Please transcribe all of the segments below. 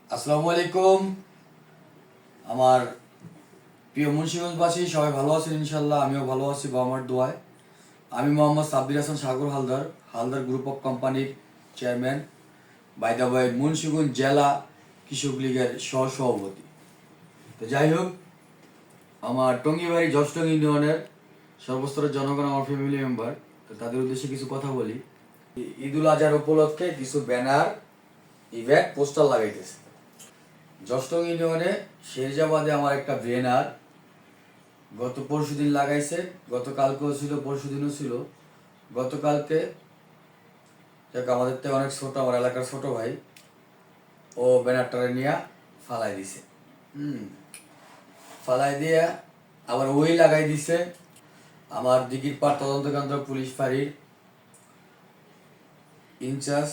আসসালামু আলাইকুম। আমার প্রিয় মুন্সিগঞ্জবাসী সবাই ভালো আছেন ইনশাল্লাহ, আমিও ভালো আছি বা আমার দোয়ায়। আমি মোহাম্মদ সাব্বির হাসান সাগর হালদার, হালদার গ্রুপ অফ কোম্পানির chairman, by the way Munshiganj জেলা কৃষক লীগের সহসভাপতি। তো যাই হোক, আমার টঙ্গিবাড়ি জশটং ইউনিয়নের সর্বস্তরের জনগণ আমার ফ্যামিলি মেম্বার, তো তাদের উদ্দেশ্যে কিছু কথা বলি। ঈদুল আজহার উপলক্ষে কিছু ব্যানার, ইভেন্ট, পোস্টার লাগাইতেছে জশটং ইউনিয়নে। শেরজাবাদে আমার একটা ব্যানার গত পরশুদিন লাগাইছে, গতকালকেও ছিল, পরশুদিনও ছিল। গতকালকে আমাদের থেকে অনেক ছোট, আমার এলাকার ছোট ভাই, ও ব্যানারটারে নিয়ে ফালাই দিছে। ফালাই দিয়ে আবার ওই লাগাই দিছে আমার দিঘির পাড় তদন্ত কেন্দ্র পুলিশ ফাঁড়ির ইনচার্জ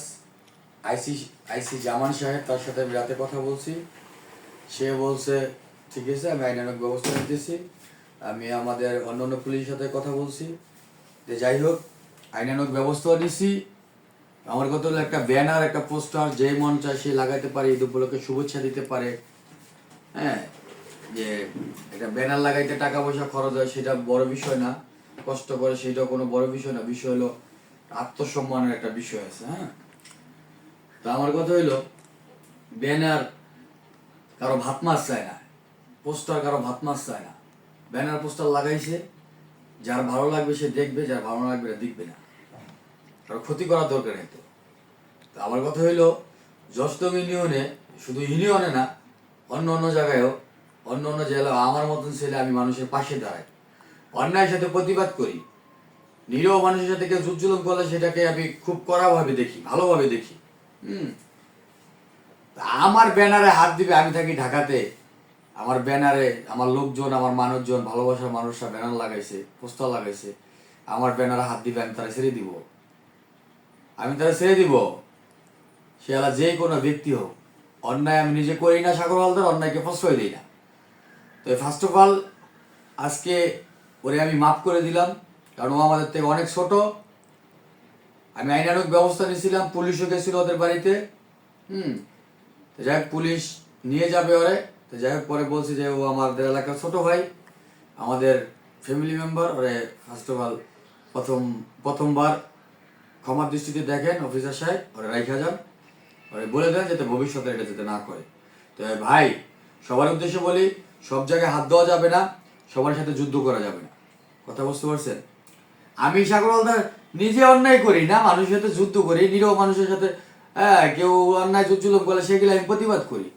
আইসি জামান সাহেব। তার সাথে আমি রাতে কথা বলছি, সে বলছে ঠিক আছে, আমি আইনানুগ ব্যবস্থা নিতেছি। আমি আমাদের অন্যান্য পুলিশের সাথে কথা বলছি, যে যাই হোক আইনানুগ ব্যবস্থাও নিছি। আমার কথা হলো একটা ব্যানার, একটা পোস্টার যে মন চায় সে লাগাইতে পারে, ঈদ উপলক্ষে শুভেচ্ছা দিতে পারে। হ্যাঁ, যে একটা ব্যানার লাগাইতে টাকা পয়সা খরচ হয় সেটা বড় বিষয় না, কষ্ট করে সেটাও কোনো বড় বিষয় না। বিষয় হলো আত্মসম্মানের একটা বিষয় আছে। হ্যাঁ, তো আমার কথা হইলো ব্যানার কারো ভাত মাছ চায় না, পোস্টার কারো ভাত মাছ চায় না। ব্যানার পোস্টার লাগাইছে, যার ভালো লাগবে সে দেখবে, যার ভালো না লাগবে দেখবে না, কারো ক্ষতি করার দরকার নেই। তো আমার কথা হইলো জশটং ইউনিয়নে, শুধু ইউনিয়নে না, অন্য অন্য জায়গায়ও, অন্য অন্য জেলা আমার মতন ছেলে আমি মানুষের পাশে দাঁড়াই, অন্যায়ের সাথে প্রতিবাদ করি। নিরীহ মানুষের সাথে কেউ জুলুম করলে সেটাকে আমি খুব কড়াভাবে দেখি, ভালোভাবে দেখি। আমার ব্যানারে হাত দিবে, আমি থাকি ঢাকাতে, আমার ব্যানারে আমার লোকজন, আমার মানুষজন, ভালোবাসার মানুষরা ব্যানার লাগাইছে, পোস্টার লাগাইছে, আমার ব্যানারে হাত দিবে, আমি তারা ছেড়ে দিব? আমি তারা ছেড়ে দিব? সে আলা যে কোনো ব্যক্তি হোক। অন্যায় আমি নিজে করি না সাগর হালদার, অন্যায়কে প্রশ্রয় দিই না। তো ফার্স্ট অফ অল আজকে ওরে আমি মাফ করে দিলাম, কারণ ও আমাদের থেকে অনেক ছোট। আমি আইনানুগ ব্যবস্থা নিয়েছিলাম, পুলিশও গেছিল ওদের বাড়িতে। তো যাই হোক, পুলিশ নিয়ে যাবে ওরে। তো যাই হোক, পরে বলছি যে ও আমাদের এলাকার ছোট ভাই, আমাদের ফ্যামিলি মেম্বার। ওরে ফার্স্ট অফ অল প্রথমবার ক্ষমার দৃষ্টিতে দেখেন অফিসার সাহেব, ওরে রাইখা যান, ওরে বলে দেন যাতে ভবিষ্যতে এটা যাতে না করে। তো ভাই, সবার উদ্দেশ্যে বলি, সব জায়গায় হাত দেওয়া যাবে না, সবার সাথে যুদ্ধ করা যাবে না। কথা বুঝতে পারছেন? আমি সাগর হালদার নিজে অন্যায় করি না, মানুষের সাথে যুদ্ধ করি, নিরীহ মানুষের সাথে। হ্যাঁ, কেউ অন্যায় জুলুম করলে সেগুলো আমি প্রতিবাদ করি।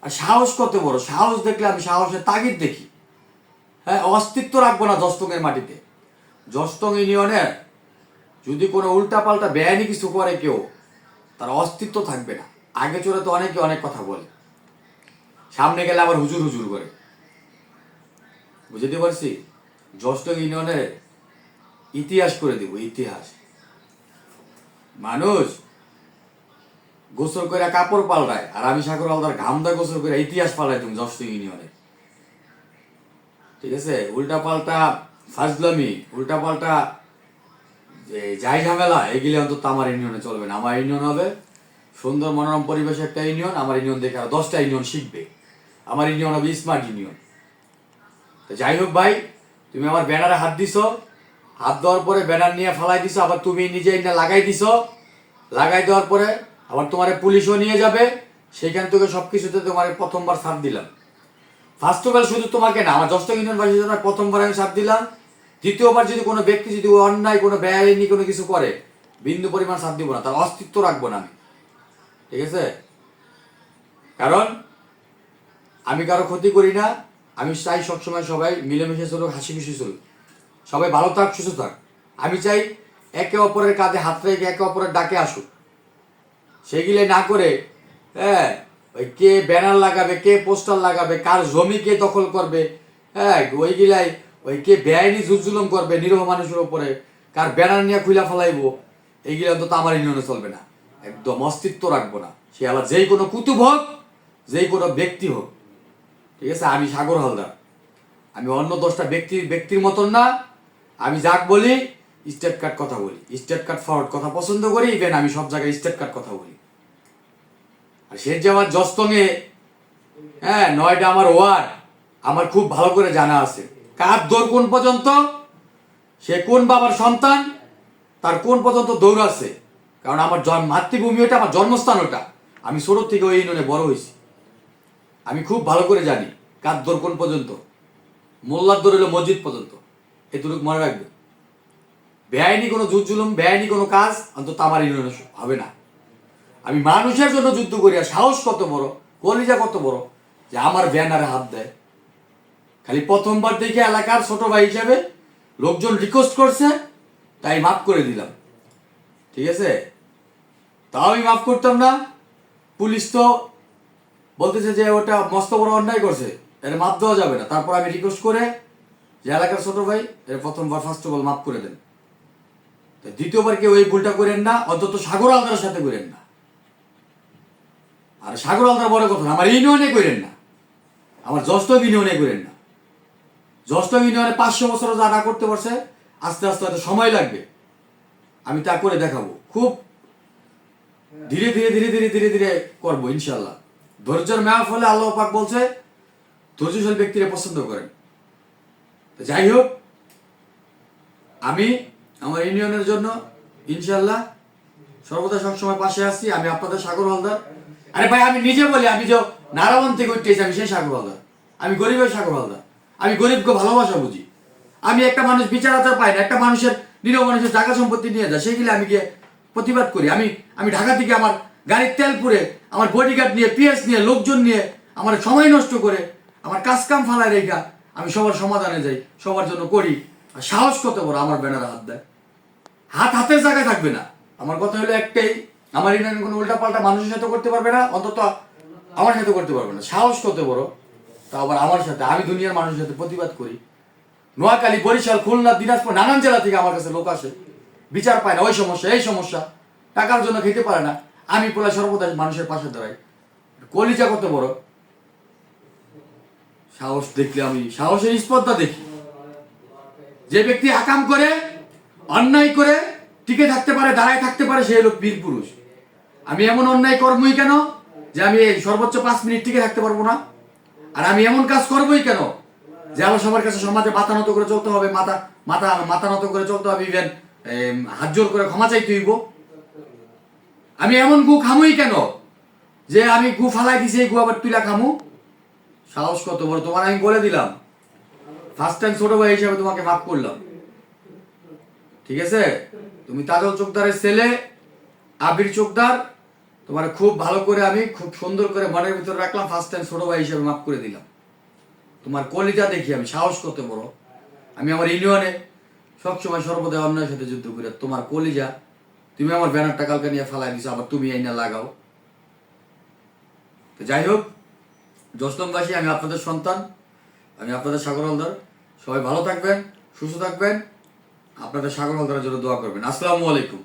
আর সাহস কত বড়, সাহস দেখলে আমি সাহসের তাগিদ দেখি। হ্যাঁ, অস্তিত্ব রাখবো না জশটংয়ের মাটিতে। জশটং ইউনিয়নের যদি কোনো উল্টাপাল্টা বেআইনি কিছু করে কেউ, তার অস্তিত্ব থাকবে না। আগে চলে তো অনেকে অনেক কথা বলে, সামনে গেলে আবার হুজুর হুজুর করে। বুঝতে পারছি? জশটং ইউনিয়নের ইতিহাস করে দিব, ইতিহাস। মানুষ গোসল করে কাপড় পাল্টায়, আর আমি সাগর হালদার ঘামদা গোসল করে ইতিহাস পাল্টাই তুমি জশটং ইউনিয়নে। ঠিক আছে? উল্টা পাল্টা ফাজলামি, উল্টা পাল্টা যাই ঝামেলা, এগুলি অন্তত আমার ইউনিয়নে চলবে না। আমার ইউনিয়ন হবে সুন্দর মনোরম পরিবেশে একটা ইউনিয়ন। আমার ইউনিয়ন দেখে আর 10টা ইউনিয়ন শিখবে। আমার ইউনিয়ন হবে স্মার্ট ইউনিয়ন। তো যাই হোক ভাই, তুমি আমার ব্যানারে হাত দিছো, হাত দেওয়ার পরে ব্যানার নিয়ে ফালাই দিছো, আবার তুমি নিজে এটা লাগাই দিছো। লাগাই দেওয়ার পরে আবার তোমার পুলিশও নিয়ে যাবে, সেখান থেকে সবকিছুতে তোমার প্রথমবার ছাড় দিলাম। ফার্স্ট অফ অল শুধু তোমাকে না, আমার জশটং ইউনিয়নবাসীর জন্য প্রথমবার আমি ছাড় দিলাম। দ্বিতীয়বার যদি কোনো ব্যক্তি যদি অন্যায় কোনো বেআইনি কোনো কিছু করে, বিন্দু পরিমাণ ছাড় দিব না, তার অস্তিত্ব রাখবো না আমি। ঠিক আছে? কারণ আমি কারো ক্ষতি করি না। আমি চাই সবসময় সবাই মিলেমিশে চলুক, হাসি খুশি চলুক, সবাই ভালো থাক, সুস্থ থাক। আমি চাই একে অপরের কাঁধে হাত রেখে একে অপরের ডাকে আসুক। সেগুলো না করে, হ্যাঁ, ওই কে ব্যানার লাগাবে, কে পোস্টার লাগাবে, কার জমি কে দখল করবে, হ্যাঁ, ওইগুলাই ওই কে বেআইনি জুলুম করবে নিরীহ মানুষের উপরে, কার ব্যানার নিয়ে খুলা ফেলাইবো, এইগুলো অন্তত আমার ইউনিয়নে চলবে না। একদম অস্তিত্ব রাখবো না, সে আলাদা যেই কোনো কুতুব হোক, যেই কোনো ব্যক্তি হোক। ঠিক আছে? আমি সাগর হালদার, আমি অন্য 10টা ব্যক্তির মতন না। আমি যাক বলি স্টেট কার্ড কথা বলি, স্টেট কার্ড ফরওয়ার্ড কথা পছন্দ করি, ইভেন আমি সব জায়গায় স্টেট কার্ড কথা বলি। আর সে যে আমার জস্তঙে, হ্যাঁ, 9টা আমার ওয়ার্ড, আমার খুব ভালো করে জানা আছে কার দৌড় কোন পর্যন্ত, সে কোন বাবার সন্তান, তার কোন পর্যন্ত দৌড় আছে। কারণ আমার মাতৃভূমি ওটা, আমার জন্মস্থান ওটা, আমি ছোট থেকে ওই ইউনিয়নে বড় হয়েছি। আমি খুব ভালো করে জানি কার দৌড় কোন পর্যন্ত। মোল্লার দৌড় হলো মসজিদ পর্যন্ত, এটুকু মনে রাখবে। বেআইনি কোনো যুদ্ধ জুলুম, বেআইনি কোনো কাজ অন্তত আমার ইউনিয়নে হবে না। আমি মানুষের জন্য যুদ্ধ করি, আর সাহস কত বড়, কলিজা কত বড় যে আমার ব্যানারে হাত দেয়। খালি প্রথমবার দেখে এলাকার ছোট ভাই হিসেবে লোকজন রিকোয়েস্ট করছে, তাই মাফ করে দিলাম, ঠিক আছে। তাও আমি মাফ করতাম না। পুলিশ তো বলতেছে যে ওটা মস্ত বড় অন্যায় করছে, এটা মাফ দেওয়া যাবে না। তারপর আমি রিকোয়েস্ট করে যে এলাকার ছোট ভাই, এর প্রথমবার ফার্স্ট অফ অল মাফ করে দেন, দ্বিতীয়বার কেউ এই ভুলটা করেন না, অন্তত সাগর আলদার সাথে করেন না। আর সাগর আলদার বড় কথা, আমার ইউনিয়নে করেন না, আমার জস্তব ইউনিয়নে করেন না। জস্তব ইউনিয়নে 500 বছর যা না করতে পারছে, আস্তে আস্তে হয়তো সময় লাগবে, আমি তা করে দেখাবো। খুব ধীরে ধীরে ধীরে ধীরে ধীরে ধীরে করবো ইনশাল্লাহ। ধৈর্যের মেয়া ফলে আল্লাহ পাক বলছে ধৈর্যশীল ব্যক্তিরা পছন্দ করেন। যাই হোক, আমি আমার ইউনিয়নের জন্য ইনশাল্লাহ সর্বদা সবসময় পাশে আসছি। আমি আপনাদের সাগর হালদার। আরে ভাই, আমি নিজে বলি, আমি যে নারায়ণ থেকে উঠতেছি, আমি সেই সাগর হালদার। আমি গরিবের সাগর হালদার। আমি গরিবকে ভালোবাসা বুঝি। আমি একটা মানুষ বিচার আচার পাই না, একটা মানুষের নিরীহ মানুষের জায়গা সম্পত্তি নিয়ে যায়, সেগুলো আমি গিয়ে প্রতিবাদ করি। আমি ঢাকা থেকে আমার গাড়ির তেল পুড়ে, আমার বডিগার্ড নিয়ে, পিএস নিয়ে, লোকজন নিয়ে, আমার সময় নষ্ট করে, আমার কাজ কাম ফালায় রেখা আমি সবার সমাধানে যাই, সবার জন্য করি। আর সাহস কত বড় আমার ব্যানারে হাত দেয়। হাতের জায়গায় থাকবে না। আমার কথা হলো একটাই, আমার ইউনিয়নে কোনো উল্টা পাল্টা মানুষের সাথে করতে পারবে না, অন্তত আমার সাথে করতে পারবে না। সাহস কত বড়, তা আবার আমার সাথে। আমি দুনিয়ার মানুষের সাথে প্রতিবাদ করি। নোয়াখালী, বরিশাল, খুলনা, দিনাজপুর, নানান জেলা থেকে আমার কাছে লোক আসে, বিচার পায় না, ওই সমস্যা এই সমস্যা, টাকার জন্য খেতে পারে না। আমি পোলা সর্বদা মানুষের পাশে দাঁড়াই। কলিজা কত বড়, সাহস দেখলে আমি সাহসের স্পর্ধা দেখি। যে ব্যক্তি আকাম করে, অন্যায় করে টিকে থাকতে পারে, দাঁড়ায় থাকতে পারে, সে হলো বীর পুরুষ। আমি এমন অন্যায় করবই কেন যে আমি সর্বোচ্চ 5 মিনিট টিকে থাকতে পারবো না? আর আমি এমন কাজ করবই কেন যে আমার সবার কাছে সমাজে মাথা নত করে চলতে হবে, মাথা নত করে চলতে হবে, ইভেন হাত জোর করে ক্ষমা চাইতে হইব? আমি এমন গু খামুই কেন যে আমি গু ফালাই দিছি, এই গু আবার তুলা খামু? সাহস কত বড়! তোমার আমি বলে দিলাম, ফার্স্ট টাইম ছোট ভাই হিসাবে তোমাকে মাফ করলাম, ঠিক আছে? তুমি তাজল চোকদারের ছেলে, আবির চোকদার, তোমার খুব ভালো করে আমি খুব সুন্দর করে মনের ভিতরে রাখলাম। ফার্স্ট টাইম ছোট ভাই হিসাবে মাফ করে দিলাম। তোমার কলিজা দেখি আমি, সাহস কত বড়! আমি আমার ইউনিয়নে সবসময় সর্বদা অন্যায়ের সাথে যুদ্ধ করি। তোমার কলিজা, তুমি আমার ব্যানারটা কালকে নিয়ে ফালাই দিছো, আবার তুমি এই না লাগাও। তো যাই হোক, জসলমবাসী, আমি আপনাদের সন্তান, আমি আপনাদের সাগর হালদার। সবাই ভালো থাকবেন, সুস্থ থাকবেন, আপনাদের সাগর হালদারের জন্য দোয়া করবেন। আসসালামু আলাইকুম।